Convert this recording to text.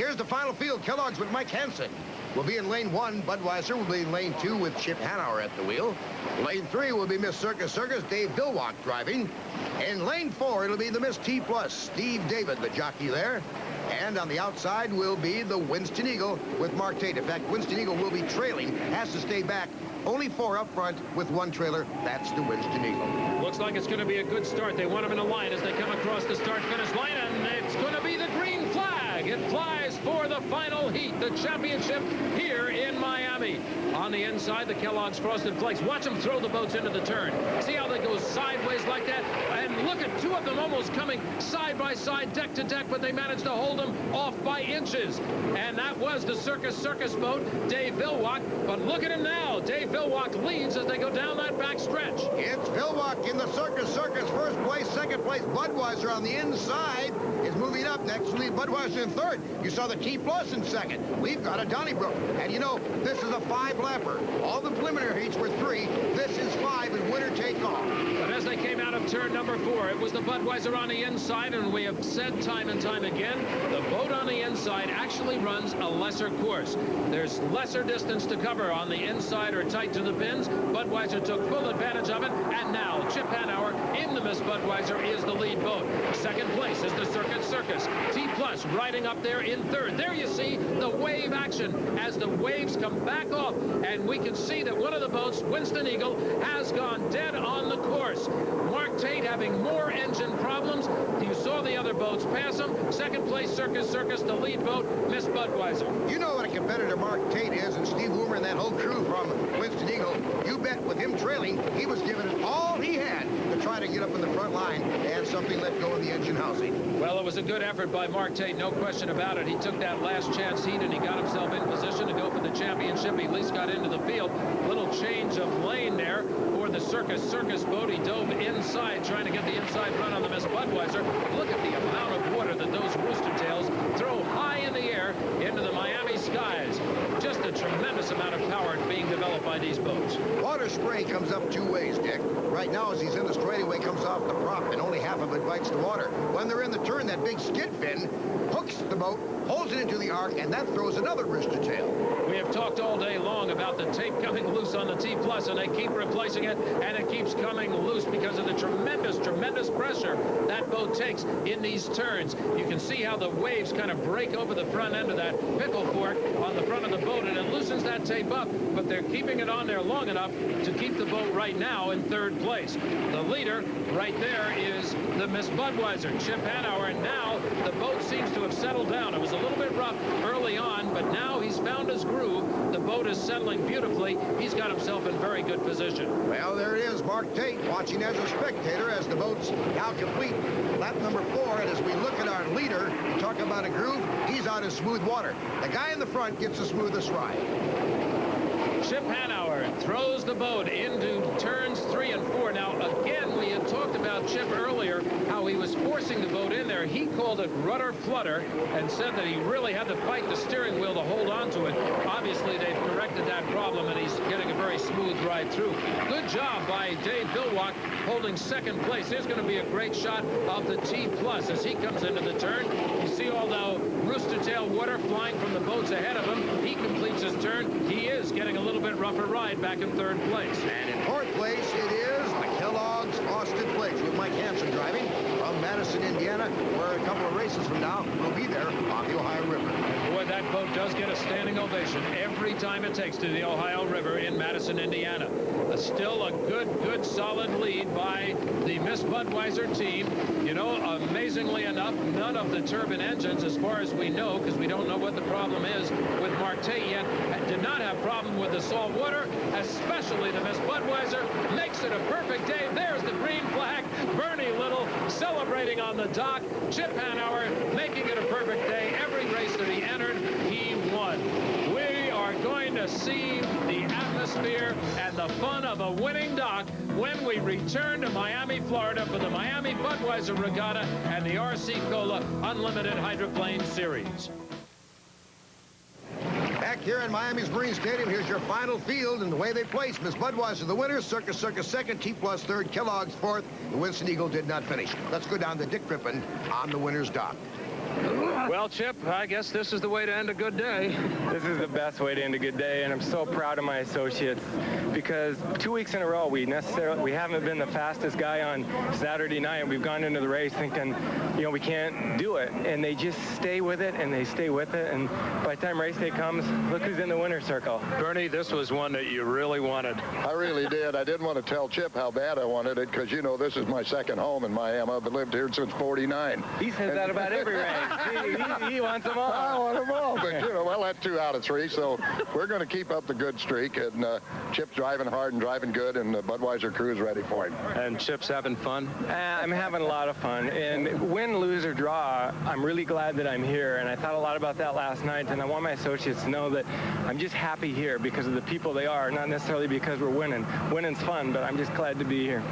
Here's the final field. Kellogg's with Mike Hansen will be in lane 1. Budweiser will be in lane 2 with Chip Hanauer at the wheel. Lane 3 will be Miss Circus Circus, Dave VILLWOCK driving. In lane 4, it'll be the Miss T+, Steve David, the jockey there. And on the outside will be the Winston Eagle with Mark Tate. In fact, Winston Eagle will be trailing, has to stay back. Only 4 up front with 1 trailer. That's the Winston Eagle. Looks like it's going to be a good start. They want them in a line as they come across the start-finish line, and it's going to be the green flag. It flies for the final heat, the championship here in Miami. On the inside, the Kellogg's Frosted Flakes. Watch them throw the boats into the turn. See how they go sideways like that? And look at 2 of them almost coming side by side, deck to deck, but they managed to hold them off by inches. And that was the Circus Circus boat, Dave VILLWOCK. But look at him now. Dave VILLWOCK leads as they go down that back stretch. It's VILLWOCK in the Circus Circus. First place, second place. Budweiser on the inside is moving up. Next will be Budweiser in third. You saw the T+ in second. We've got a Donnybrook. And you know, this is a 5-lapper. All the preliminary heats were 3. This is 5 and winner take all. But as they came out of turn number 4, it was the Budweiser on the inside, and we have said time and time again, the boat on the inside actually runs a lesser course. There's lesser distance to cover on the inside or tight to the pins. Budweiser took full advantage of it, and now Chip Hanauer in the Miss Budweiser is the lead boat. Second place is the Circus Circus. T+ riding up there in third. There you see the wave action as the waves come back off, and we can see that one of the boats, Winston Eagle, has gone dead on the course. Mark Tate having more engine problems. You saw the other boats pass him. Second place, Circus Circus, the lead boat, Miss Budweiser. You know what a competitor Mark Tate is, and Steve WOOMER and that whole crew from Winston Eagle. You bet with him trailing, he was giving it all he had to try to get up in the front line and something let go in the engine housing. Well, it was a good effort by Mark Tate, no question about it. He took that last chance heat, and he got himself in position to go for the championship. He at least got into the field. Little change of lane there for the Circus Circus boat. He dove inside, trying to get the inside run on the Miss Budweiser. Look at the amount of water that those rooster tails throw high in the air into the Miami skies. Just a tremendous amount of power being developed by these boats. Water spray comes up 2 ways, Dick. Right now, as he's in the straightaway, comes off the prop, and only half of it bites the water. When they're in the turn, that big skid fin hooks the boat, holds it into the arc, and that throws another rooster tail. We have talked all day long about the tape coming loose on the T+, and they keep replacing it, and it keeps coming loose because of the tremendous pressure that boat takes in these turns. You can see how the waves kind of break over the front end of that pickle fork on the front of the boat, and it loosens that tape up, but they're keeping it on there long enough to keep the boat right now in third place. The leader right there is the Miss Budweiser, Chip Hanauer, and now the boat seems to have settled down. It was a little bit rough early on, but now he's found his groove. The boat is settling beautifully. He's got himself in very good position. Well, there it is, Mark Tate watching as a spectator as the boat's now complete. Lap number 4, and as we look at our leader, talk about a groove, he's out in smooth water. The guy in the front gets the smoothest ride. Chip Hanauer throws the boat into turns 3 and 4. Now, again, we had talked about Chip earlier, how he was forcing the boat in there. He called it rudder flutter and said that he really had to fight the steering wheel to hold on to it. Obviously, they've corrected that problem, and he's getting a very smooth ride through. Good job by Dave VILLWOCK holding second place. Here's going to be a great shot of the T+ as he comes into the turn. You see all the rooster tail water flying from the boats ahead of him. He completes his turn. He is getting a little bit rougher ride back in third place. And in fourth place, it is the Kellogg's Frosted Flakes with Mike Hansen driving from Madison, Indiana, where a couple of races from now will be there on the Ohio River. Boy, that boat does get a standing ovation every time it takes to the Ohio River in Madison, Indiana. Still a good, solid lead by the Miss Budweiser team. You know, amazingly enough, none of the turbine engines, as far as we know, because we don't know what the problem is with Mark Tate yet, did not have problem with the salt water, especially the Miss Budweiser. Makes it a perfect day. There's the green flag. Bernie Little celebrating on the dock. Chip Hanauer making it a perfect day. Every race that he entered, he won. We are going to see the atmosphere and the fun of a winning dock when we return to Miami, Florida for the Miami Budweiser Regatta and the RC Cola Unlimited Hydroplane Series. Back here in Miami's Marine Stadium, here's your final field and the way they placed. Miss Budweiser the winner, Circus Circus second, T+ third, Kellogg's fourth. The Winston Eagle did not finish. Let's go down to Dick Crippen on the winner's dock. Well, Chip, I guess this is the way to end a good day. This is the best way to end a good day, and I'm so proud of my associates because 2 weeks in a row we haven't been the fastest guy on Saturday night. We've gone into the race thinking, you know, we can't do it, and they just stay with it, and they stay with it, and by the time race day comes, look who's in the winner's circle. Bernie, this was one that you really wanted. I really did. I didn't want to tell Chip how bad I wanted it because, you know, this is my second home in Miami. I've lived here since '49. He says that about every race. He wants them all. I want them all, but, you know, well, that's 2 out of 3, so we're going to keep up the good streak, and Chip's driving hard and driving good, and the Budweiser crew is ready for him. And Chip's having fun? I'm having a lot of fun, and win, lose, or draw, I'm really glad that I'm here, and I thought a lot about that last night, and I want my associates to know that I'm just happy here because of the people they are, not necessarily because we're winning. Winning's fun, but I'm just glad to be here.